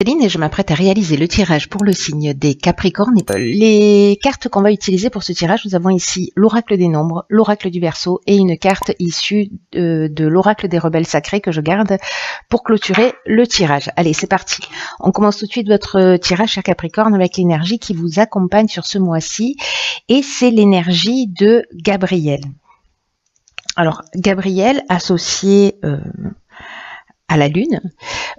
Céline et je m'apprête à réaliser le tirage pour le signe des Capricornes. Les cartes qu'on va utiliser pour ce tirage, nous avons ici l'oracle des nombres, l'oracle du Verseau et une carte issue de l'oracle des rebelles sacrés que je garde pour clôturer le tirage. Allez, c'est parti. On commence tout de suite votre tirage, cher Capricorne, avec l'énergie qui vous accompagne sur ce mois-ci et c'est l'énergie de Gabriel. Alors, Gabriel associé à la lune,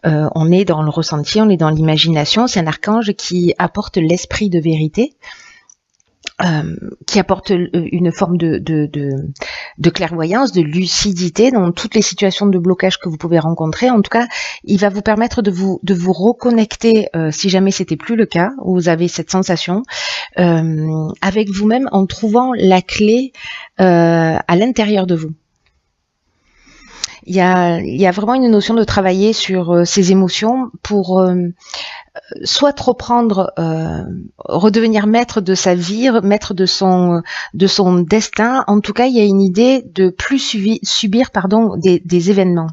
on est dans le ressenti, on est dans l'imagination, c'est un archange qui apporte l'esprit de vérité, qui apporte une forme de clairvoyance, de lucidité dans toutes les situations de blocage que vous pouvez rencontrer. En tout cas, il va vous permettre de vous reconnecter, si jamais c'était plus le cas, où vous avez cette sensation, avec vous-même en trouvant la clé à l'intérieur de vous. Il y a vraiment une notion de travailler sur ses émotions pour soit reprendre, redevenir maître de sa vie, maître de son destin. En tout cas, il y a une idée de plus subir des événements.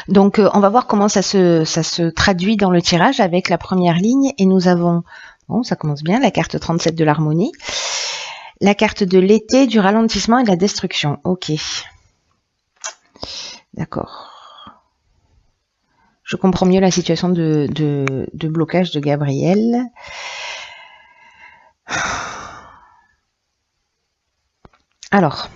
Donc, on va voir comment ça se traduit dans le tirage avec la première ligne. Et nous avons, bon, ça commence bien, la carte 37 de l'harmonie, la carte de l'été, du ralentissement et de la destruction. Ok. D'accord. Je comprends mieux la situation de blocage de Gabriel. Alors.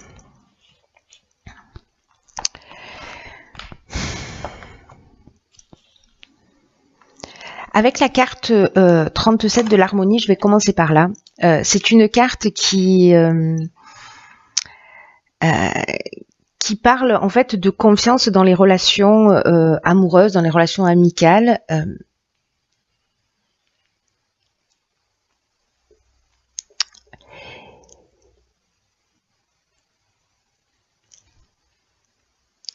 Avec la carte 37 de l'harmonie, je vais commencer par là. C'est une carte qui parle en fait de confiance dans les relations amoureuses, dans les relations amicales.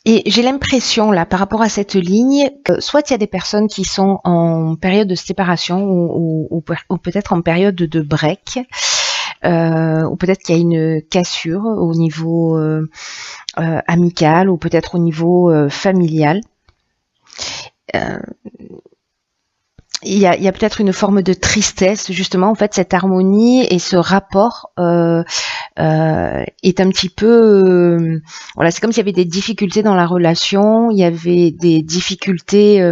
Et j'ai l'impression là, par rapport à cette ligne, que soit il y a des personnes qui sont en période de séparation ou peut-être en période de break, ou peut-être qu'il y a une cassure au niveau amical ou peut-être au niveau familial. Il y a peut-être une forme de tristesse, justement, en fait, cette harmonie et ce rapport est un petit peu... voilà, c'est comme s'il y avait des difficultés dans la relation, il y avait des difficultés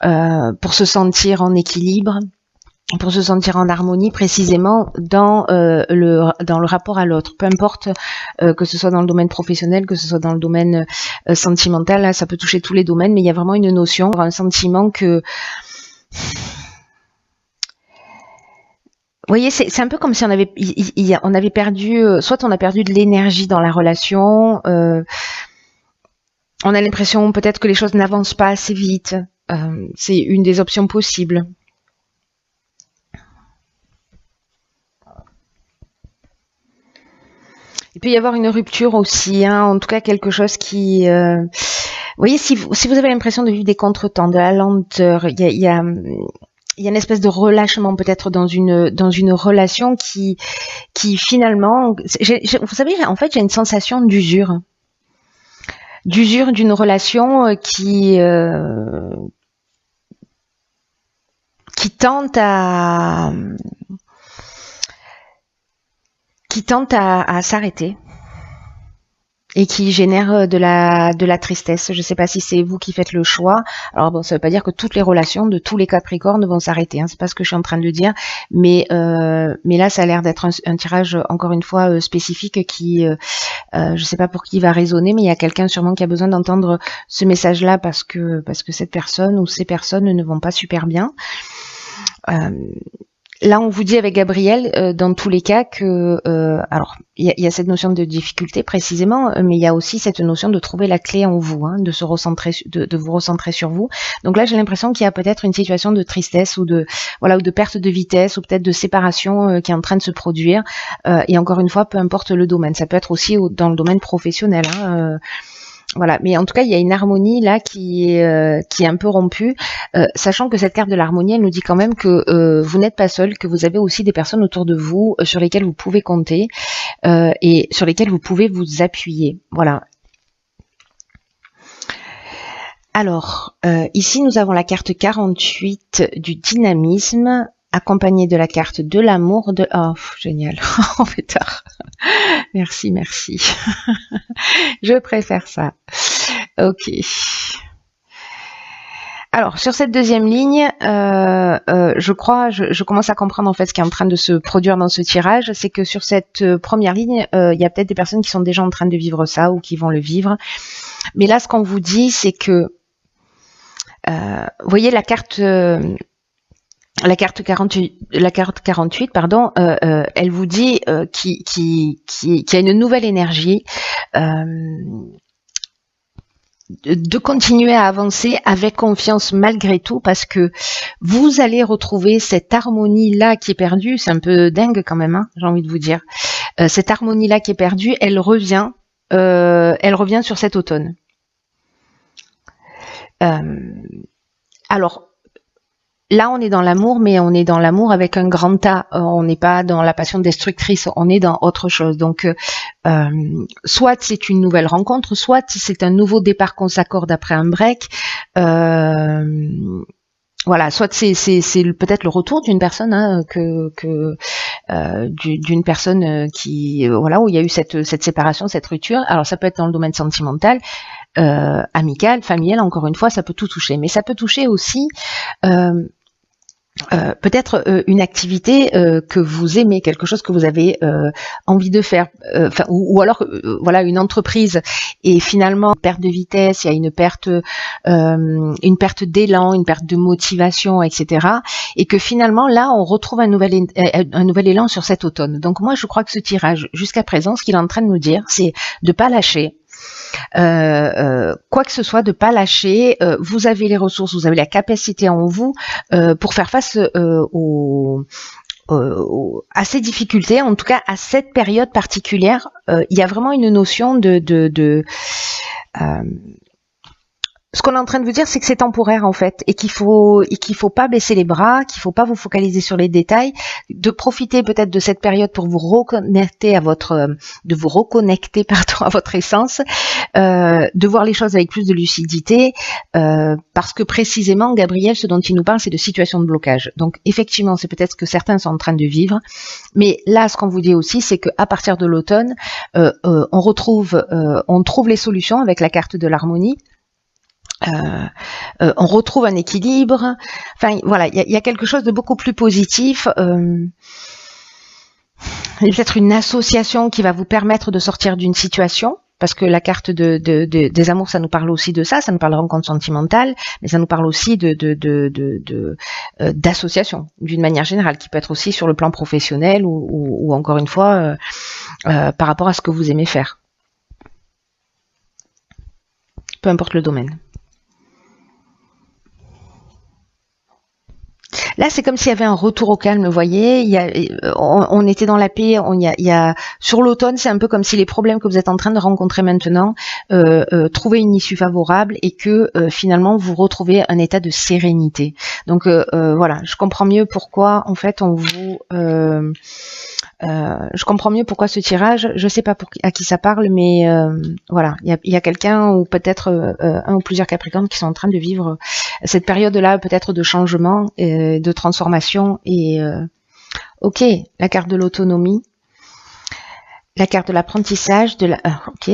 pour se sentir en équilibre, pour se sentir en harmonie précisément dans le rapport à l'autre, peu importe que ce soit dans le domaine professionnel, que ce soit dans le domaine sentimental, là ça peut toucher tous les domaines, mais il y a vraiment une notion, un sentiment que... Vous voyez, c'est un peu comme si on avait perdu, soit on a perdu de l'énergie dans la relation, on a l'impression peut-être que les choses n'avancent pas assez vite, c'est une des options possibles. Il peut y avoir une rupture aussi, hein, en tout cas quelque chose qui... vous voyez, si vous avez l'impression de vivre des contretemps, de la lenteur, il y a une espèce de relâchement peut-être dans une relation qui finalement... vous savez, en fait, j'ai une sensation d'usure. D'usure d'une relation qui tente à s'arrêter et qui génère de la tristesse. Je ne sais pas si c'est vous qui faites le choix. Alors bon, ça ne veut pas dire que toutes les relations de tous les Capricornes vont s'arrêter, hein, c'est pas ce que je suis en train de dire, mais là ça a l'air d'être un tirage encore une fois spécifique qui je ne sais pas pour qui il va résonner, mais il y a quelqu'un sûrement qui a besoin d'entendre ce message-là parce que cette personne ou ces personnes ne vont pas super bien. Là, on vous dit avec Gabriel, dans tous les cas, que alors il y a cette notion de difficulté précisément, mais il y a aussi cette notion de trouver la clé en vous, hein, de se recentrer, de vous recentrer sur vous. Donc là, j'ai l'impression qu'il y a peut-être une situation de tristesse ou de perte de vitesse ou peut-être de séparation qui est en train de se produire. Et encore une fois, peu importe le domaine, ça peut être aussi dans le domaine professionnel. Hein, voilà, mais en tout cas, il y a une harmonie là qui est un peu rompue, sachant que cette carte de l'harmonie, elle nous dit quand même que vous n'êtes pas seul, que vous avez aussi des personnes autour de vous sur lesquelles vous pouvez compter et sur lesquelles vous pouvez vous appuyer. Voilà. Alors, ici, nous avons la carte 48 du dynamisme, accompagnée de la carte de l'amour. Oh, génial, on fait tard. Merci, merci. Je préfère ça. Ok. Alors, sur cette deuxième ligne, je commence à comprendre en fait ce qui est en train de se produire dans ce tirage. C'est que sur cette première ligne, il y a peut-être des personnes qui sont déjà en train de vivre ça ou qui vont le vivre. Mais là, ce qu'on vous dit, c'est que, vous voyez la carte 48, pardon, elle vous dit qu'il y a une nouvelle énergie. De continuer à avancer avec confiance malgré tout, parce que vous allez retrouver cette harmonie-là qui est perdue. C'est un peu dingue quand même, hein, j'ai envie de vous dire. Cette harmonie-là qui est perdue, elle revient sur cet automne. Alors, là, on est dans l'amour, mais on est dans l'amour avec un grand A. On n'est pas dans la passion destructrice, on est dans autre chose. Donc, soit c'est une nouvelle rencontre, soit c'est un nouveau départ qu'on s'accorde après un break. Voilà, soit c'est peut-être le retour d'une personne, hein, d'une personne qui, voilà, où il y a eu cette séparation, cette rupture. Alors, ça peut être dans le domaine sentimental, amical, familial. Encore une fois, ça peut tout toucher, mais ça peut toucher aussi. Peut-être une activité que vous aimez, quelque chose que vous avez envie de faire, ou alors voilà, une entreprise, et finalement perte de vitesse, il y a une perte d'élan, une perte de motivation, etc. Et que finalement là on retrouve un nouvel élan sur cet automne. Donc moi je crois que ce tirage jusqu'à présent, ce qu'il est en train de nous dire, c'est de pas lâcher. Quoi que ce soit, de pas lâcher. Vous avez les ressources, vous avez la capacité en vous pour faire face à ces difficultés, en tout cas à cette période particulière. Il y a vraiment une notion ce qu'on est en train de vous dire, c'est que c'est temporaire en fait, et qu'il faut pas baisser les bras, qu'il faut pas vous focaliser sur les détails, de profiter peut-être de cette période pour vous reconnecter à votre essence, de voir les choses avec plus de lucidité, parce que précisément, Gabriel, ce dont il nous parle, c'est de situations de blocage. Donc effectivement, c'est peut-être ce que certains sont en train de vivre, mais là, ce qu'on vous dit aussi, c'est qu'à partir de l'automne, on trouve les solutions avec la carte de l'harmonie. On retrouve un équilibre. Enfin, voilà, il y a quelque chose de beaucoup plus positif. Il y a peut-être une association qui va vous permettre de sortir d'une situation, parce que la carte des amours, ça nous parle aussi de ça nous parle de rencontre sentimentale, mais ça nous parle aussi d'association, d'une manière générale, qui peut être aussi sur le plan professionnel ou encore une fois par rapport à ce que vous aimez faire. Peu importe le domaine. Là, c'est comme s'il y avait un retour au calme, vous voyez. On était dans la paix. Sur l'automne, c'est un peu comme si les problèmes que vous êtes en train de rencontrer maintenant trouvaient une issue favorable et que finalement vous retrouvez un état de sérénité. Donc voilà, je comprends mieux pourquoi en fait je comprends mieux pourquoi ce tirage. Je sais pas à qui ça parle, mais voilà, il y a quelqu'un ou peut-être un ou plusieurs Capricornes qui sont en train de vivre cette période-là, peut-être de changement, de transformation. Et ok, la carte de l'autonomie, la carte de l'apprentissage, ok,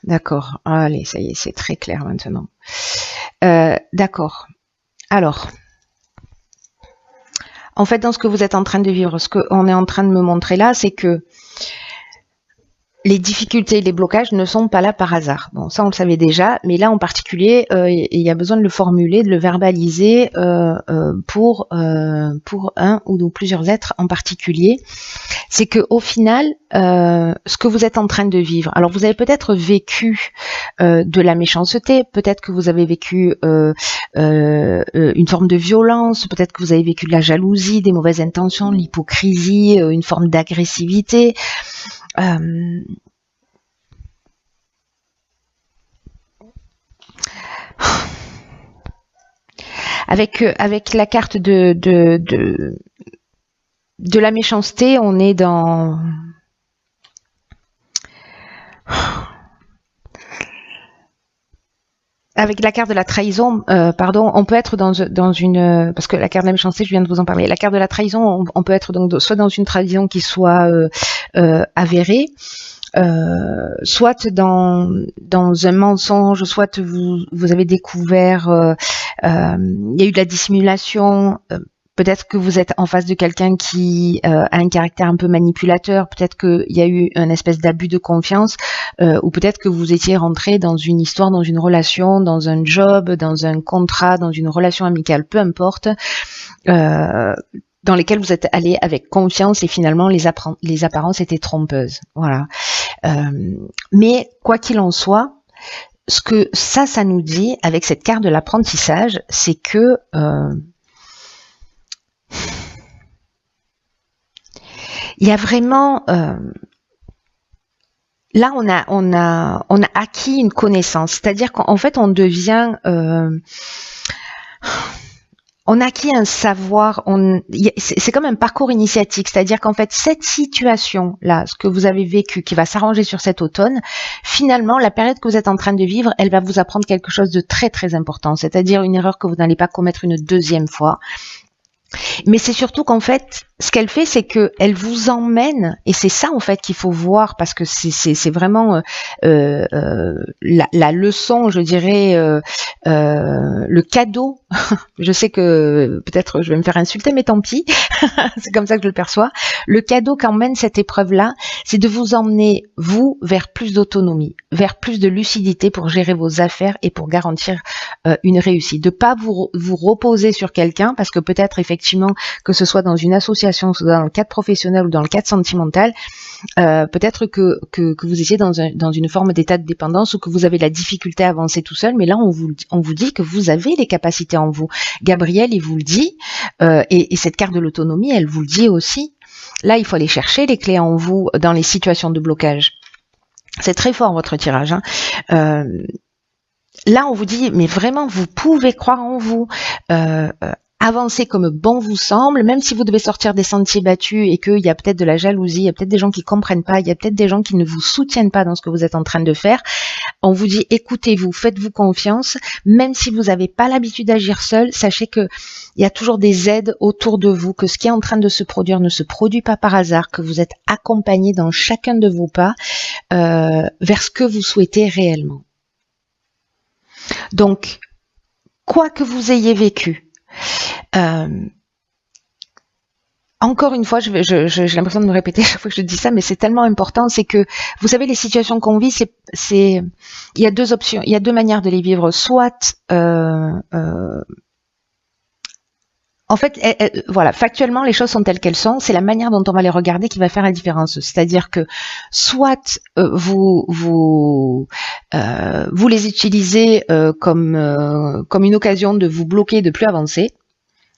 d'accord. Allez, ça y est, c'est très clair maintenant. D'accord. Alors. En fait, dans ce que vous êtes en train de vivre, ce qu'on est en train de me montrer là, c'est que les difficultés, les blocages ne sont pas là par hasard. Bon, ça on le savait déjà, mais là en particulier, il y a besoin de le formuler, de le verbaliser pour un ou plusieurs êtres en particulier. C'est que au final, ce que vous êtes en train de vivre, alors vous avez peut-être vécu de la méchanceté, peut-être que vous avez vécu une forme de violence, peut-être que vous avez vécu de la jalousie, des mauvaises intentions, l'hypocrisie, une forme d'agressivité. Avec la carte de la méchanceté, on est dans avec la carte de la trahison, pardon, on peut être dans une, parce que la carte de la méchanceté, je viens de vous en parler. La carte de la trahison, on peut être donc soit dans une trahison qui soit avérée, soit dans un mensonge, soit vous avez découvert, il y a eu de la dissimulation. Peut-être que vous êtes en face de quelqu'un qui a un caractère un peu manipulateur, peut-être qu'il y a eu un espèce d'abus de confiance, ou peut-être que vous étiez rentré dans une histoire, dans une relation, dans un job, dans un contrat, dans une relation amicale, peu importe, dans lesquels vous êtes allé avec confiance et finalement les apparences étaient trompeuses. Voilà. Mais quoi qu'il en soit, ce que ça nous dit avec cette carte de l'apprentissage, c'est que il y a vraiment là on a acquis une connaissance, c'est-à-dire qu'en fait on devient on a acquis un savoir, c'est comme un parcours initiatique, c'est-à-dire qu'en fait cette situation-là, ce que vous avez vécu, qui va s'arranger sur cet automne, finalement la période que vous êtes en train de vivre, elle va vous apprendre quelque chose de très très important, c'est-à-dire une erreur que vous n'allez pas commettre une deuxième fois. Mais c'est surtout qu'en fait, ce qu'elle fait, c'est qu'elle vous emmène, et c'est ça en fait qu'il faut voir, parce que c'est vraiment la leçon, je dirais, le cadeau. Je sais que peut-être je vais me faire insulter, mais tant pis, c'est comme ça que je le perçois. Le cadeau qu'emmène cette épreuve-là, c'est de vous emmener, vous, vers plus d'autonomie, vers plus de lucidité pour gérer vos affaires et pour garantir une réussite. De pas vous reposer sur quelqu'un, parce que peut-être effectivement, que ce soit dans une association, soit dans le cadre professionnel ou dans le cadre sentimental, peut-être que vous étiez dans une forme d'état de dépendance ou que vous avez de la difficulté à avancer tout seul, mais là on vous dit que vous avez les capacités en vous. Gabriel, il vous le dit, et cette carte de l'autonomie, elle vous le dit aussi. Là, il faut aller chercher les clés en vous dans les situations de blocage. C'est très fort votre tirage, hein. Là, on vous dit, mais vraiment, vous pouvez croire en vous. Avancez comme bon vous semble, même si vous devez sortir des sentiers battus et qu'il y a peut-être de la jalousie, il y a peut-être des gens qui comprennent pas, il y a peut-être des gens qui ne vous soutiennent pas dans ce que vous êtes en train de faire. On vous dit, écoutez-vous, faites-vous confiance, même si vous n'avez pas l'habitude d'agir seul, sachez que il y a toujours des aides autour de vous, que ce qui est en train de se produire ne se produit pas par hasard, que vous êtes accompagné dans chacun de vos pas vers ce que vous souhaitez réellement. Donc, quoi que vous ayez vécu, encore une fois, j'ai l'impression de me répéter chaque fois que je dis ça, mais c'est tellement important, c'est que, vous savez, les situations qu'on vit, il y a deux options, il y a deux manières de les vivre. Soit, en fait, voilà, factuellement, les choses sont telles qu'elles sont. C'est la manière dont on va les regarder qui va faire la différence. C'est-à-dire que soit vous les utilisez comme une occasion de vous bloquer, de plus avancer.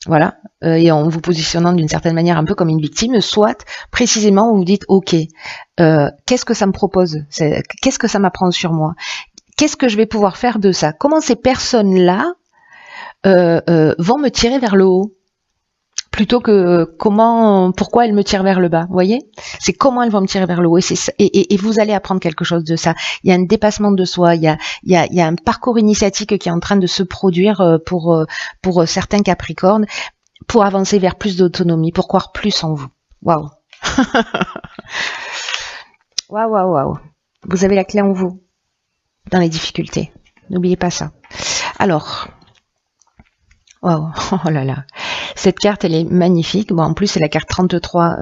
Voilà, et en vous positionnant d'une certaine manière un peu comme une victime, soit précisément vous vous dites ok, qu'est-ce que ça me propose, qu'est-ce que ça m'apprend sur moi, qu'est-ce que je vais pouvoir faire de ça, comment ces personnes-là vont me tirer vers le haut, plutôt que pourquoi elles me tirent vers le bas, vous voyez, c'est comment elles vont me tirer vers le haut, et vous allez apprendre quelque chose de ça. Il y a un dépassement de soi, il y a un parcours initiatique qui est en train de se produire pour certains Capricornes, pour avancer vers plus d'autonomie, pour croire plus en vous. Waouh. Waouh. Vous avez la clé en vous, dans les difficultés. N'oubliez pas ça. Alors, waouh, oh là là. Cette carte, elle est magnifique. Bon, en plus, c'est la carte 33,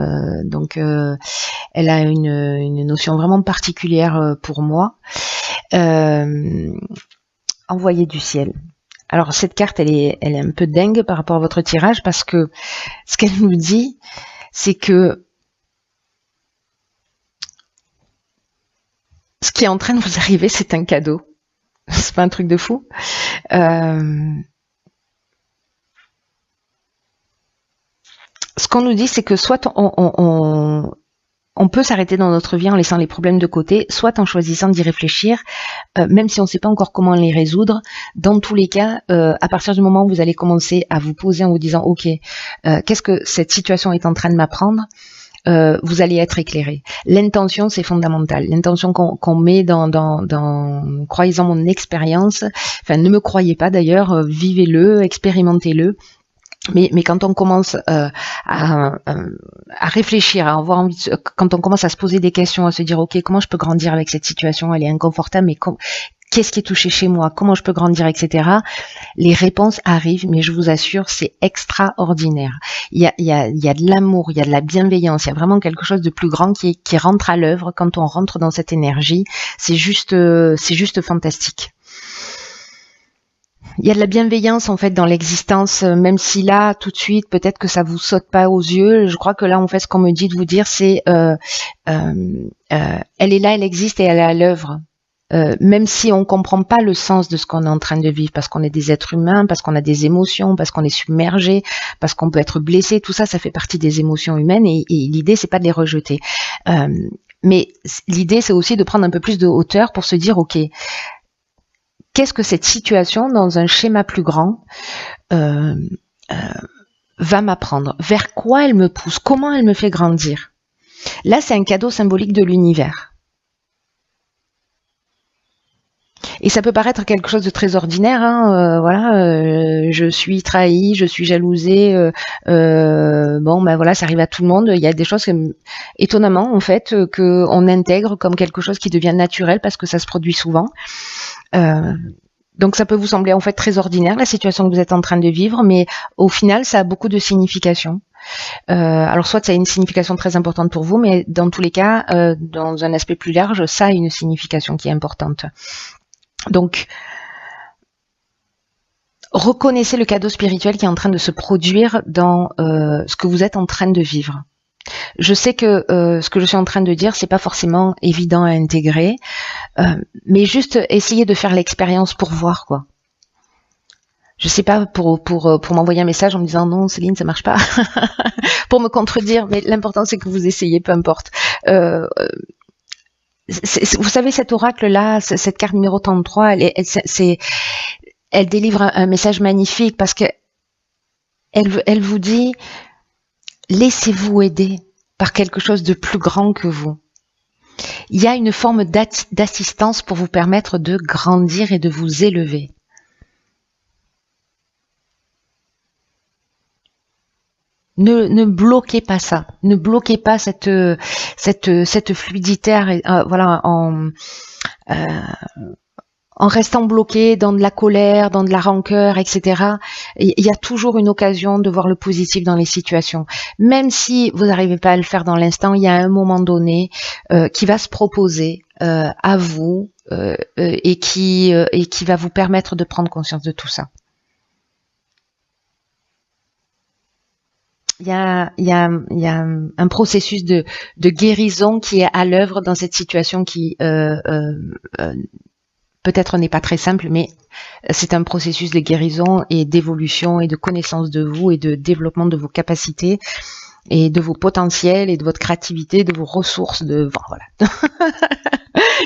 donc elle a une notion vraiment particulière pour moi. Envoyé du ciel. Alors, cette carte, elle est un peu dingue par rapport à votre tirage, parce que ce qu'elle nous dit, c'est que ce qui est en train de vous arriver, c'est un cadeau. C'est pas un truc de fou. Ce qu'on nous dit, c'est que soit on peut s'arrêter dans notre vie en laissant les problèmes de côté, soit en choisissant d'y réfléchir, même si on ne sait pas encore comment les résoudre. Dans tous les cas, à partir du moment où vous allez commencer à vous poser en vous disant « Ok, qu'est-ce que cette situation est en train de m'apprendre ?» vous allez être éclairé. L'intention, c'est fondamental. L'intention qu'on met dans croyez-en mon expérience, enfin ne me croyez pas d'ailleurs, vivez-le, expérimentez-le. Mais quand on commence à réfléchir, à avoir envie quand on commence à se poser des questions, à se dire ok, comment je peux grandir avec cette situation, elle est inconfortable, mais qu'est-ce qui est touché chez moi, comment je peux grandir, etc. Les réponses arrivent, mais je vous assure, c'est extraordinaire. Il y a de l'amour, il y a de la bienveillance, il y a vraiment quelque chose de plus grand qui rentre à l'œuvre quand on rentre dans cette énergie. C'est juste fantastique. Il y a de la bienveillance en fait dans l'existence, même si là tout de suite peut-être que ça vous saute pas aux yeux. Je crois que là en fait ce qu'on me dit de vous dire c'est elle est là, elle existe et elle est à l'œuvre. Même si on comprend pas le sens de ce qu'on est en train de vivre, parce qu'on est des êtres humains, parce qu'on a des émotions, parce qu'on est submergé, parce qu'on peut être blessé, tout ça, ça fait partie des émotions humaines et l'idée c'est pas de les rejeter. Mais l'idée c'est aussi de prendre un peu plus de hauteur pour se dire ok, qu'est-ce que cette situation dans un schéma plus grand va m'apprendre? Vers quoi elle me pousse? Comment elle me fait grandir? Là, c'est un cadeau symbolique de l'univers. Et ça peut paraître quelque chose de très ordinaire, hein, voilà, je suis trahi, je suis jalousée, bon ben voilà, ça arrive à tout le monde. Il y a des choses étonnamment en fait que on intègre comme quelque chose qui devient naturel parce que ça se produit souvent. Donc ça peut vous sembler en fait très ordinaire la situation que vous êtes en train de vivre, mais au final ça a beaucoup de signification. Alors soit ça a une signification très importante pour vous, mais dans tous les cas, dans un aspect plus large, ça a une signification qui est importante. Donc reconnaissez le cadeau spirituel qui est en train de se produire dans ce que vous êtes en train de vivre. Je sais que ce que je suis en train de dire, c'est pas forcément évident à intégrer, mais juste essayez de faire l'expérience pour voir quoi. Je sais pas pour m'envoyer un message en me disant non Céline ça marche pas, pour me contredire, mais l'important c'est que vous essayez, peu importe. Vous savez cet oracle là, cette carte numéro 33, elle délivre un message magnifique parce que elle vous dit laissez-vous aider par quelque chose de plus grand que vous. Il y a une forme d'assistance pour vous permettre de grandir et de vous élever. Ne bloquez pas ça. Ne bloquez pas cette fluidité, voilà, en restant bloqué dans de la colère, dans de la rancœur, etc. Il y a toujours une occasion de voir le positif dans les situations. Même si vous n'arrivez pas à le faire dans l'instant, il y a un moment donné qui va se proposer à vous et qui va vous permettre de prendre conscience de tout ça. Il y a un processus de guérison qui est à l'œuvre dans cette situation qui peut-être n'est pas très simple, mais c'est un processus de guérison et d'évolution et de connaissance de vous et de développement de vos capacités et de vos potentiels et de votre créativité, de vos ressources, voilà.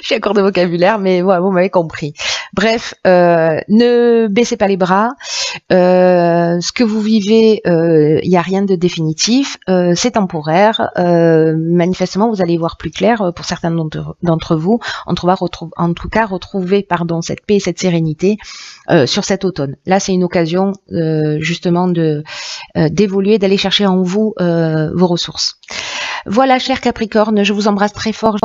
Je suis à court de vocabulaire, mais voilà, vous m'avez compris. Bref, ne baissez pas les bras. Ce que vous vivez, il n'y a rien de définitif. C'est temporaire. Manifestement, vous allez y voir plus clair pour certains d'entre vous. En tout cas, retrouver cette paix et cette sérénité sur cet automne. Là, c'est une occasion justement d'évoluer, d'aller chercher en vous vos ressources. Voilà, cher Capricorne, je vous embrasse très fort.